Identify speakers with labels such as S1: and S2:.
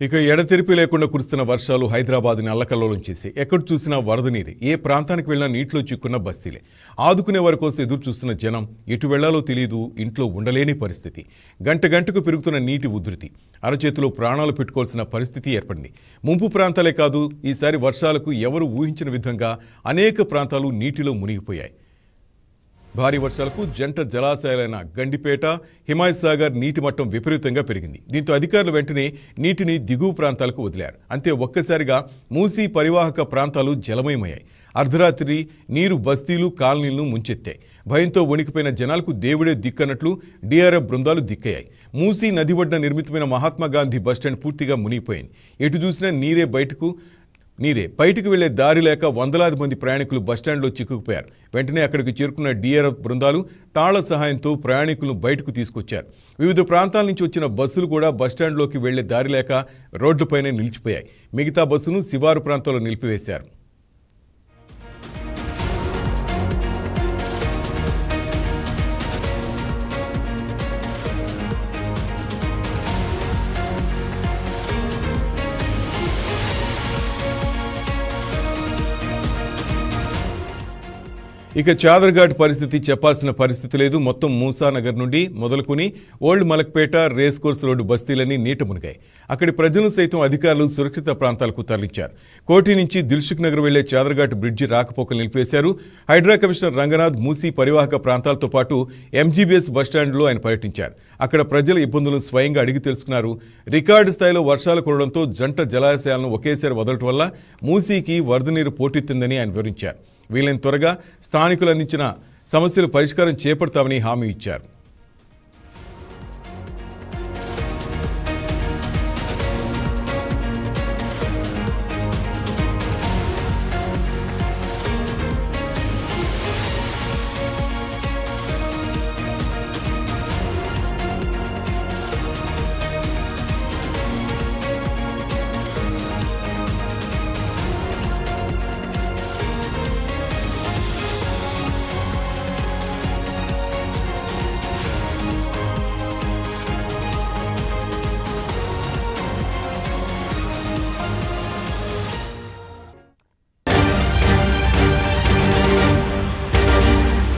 S1: ఇక ఎడతెరిపి లేకుండా కురుస్తున్న వర్షాలు హైదరాబాద్ని అల్లకల్లోలం చేసి ఎక్కడ చూసినా వరద నీరే. ఏ ప్రాంతానికి వెళ్ళినా నీటిలో చిక్కున్న బస్తీలే. ఆదుకునే వారి కోసం ఎదురు చూస్తున్న జనం ఎటు వెళ్లాలో తెలియదు, ఇంట్లో ఉండలేని పరిస్థితి. గంట గంటకు పెరుగుతున్న నీటి ఉధృతి అరచేతిలో ప్రాణాలు పెట్టుకోవాల్సిన పరిస్థితి ఏర్పడింది. ముంపు ప్రాంతాలే కాదు, ఈసారి వర్షాలకు ఎవరు ఊహించిన విధంగా అనేక ప్రాంతాలు నీటిలో మునిగిపోయాయి. భారీ వర్షాలకు జంట జలాశయాలైన గండిపేట, హిమాయత్ సాగర్ నీటి మట్టం విపరీతంగా పెరిగింది. దీంతో అధికారులు వెంటనే నీటిని దిగువ ప్రాంతాలకు వదిలారు. అంతే ఒక్కసారిగా మూసీ పరివాహక ప్రాంతాలు జలమయమయ్యాయి. అర్ధరాత్రి నీరు బస్తీలు, కాలనీలను ముంచెత్తాయి. భయంతో వణికిపోయిన జనాలకు దేవుడే దిక్కన్నట్లు డిఆర్ఎఫ్ బృందాలు దిక్కయ్యాయి. మూసీ నది ఒడ్డున నిర్మితమైన మహాత్మాగాంధీ బస్టాండ్ పూర్తిగా మునిగిపోయింది. ఎటు చూసినా నీరే బయటకు వెళ్లే దారి లేక వందలాది మంది ప్రయాణికులు బస్టాండ్లో చిక్కుకుపోయారు. వెంటనే అక్కడికి చేరుకున్న డిఆర్ఎఫ్ బృందాలు తాళ్ల సహాయంతో ప్రయాణికులను బయటకు తీసుకొచ్చారు. వివిధ ప్రాంతాల నుంచి వచ్చిన బస్సులు కూడా బస్టాండ్లోకి వెళ్లే దారి లేక రోడ్లపైనే నిలిచిపోయాయి. మిగతా బస్సును శివారు ప్రాంతాల్లో నిలిపివేశారు. ఇక చాదర్ఘాట్ పరిస్థితి చెప్పాల్సిన పరిస్థితి లేదు. మొత్తం మూసానగర్ నుండి మొదలుకొని old Malakpet, race course road బస్తీలన్నీ నీట మునిగాయి. అక్కడి ప్రజలను సైతం అధికారులు సురక్షిత ప్రాంతాలకు తరలించారు. కోటి నుంచి దిల్సుఖ్ నగర్ వెళ్లే చాదర్ఘాట్ బ్రిడ్జి రాకపోకలు నిలిపేశారు. హైడ్రా కమిషనర్ రంగనాథ్ మూసీ పరివాహక ప్రాంతాలతో పాటు ఎంజీబీఎస్ బస్టాండ్లో ఆయన పర్యటించారు. అక్కడ ప్రజల ఇబ్బందులను స్వయంగా అడిగి తెలుసుకున్నారు. రికార్డు స్థాయిలో వర్షాలు కురవడంతో జంట జలాశయాలను ఒకేసారి వదలటం వల్ల మూసీకి వరద నీరు పోటెత్తిందని ఆయన వివరించారు. వీలైన త్వరగా స్థానికులు అందించిన సమస్యలు పరిష్కారం చేపడతామని హామీ ఇచ్చారు.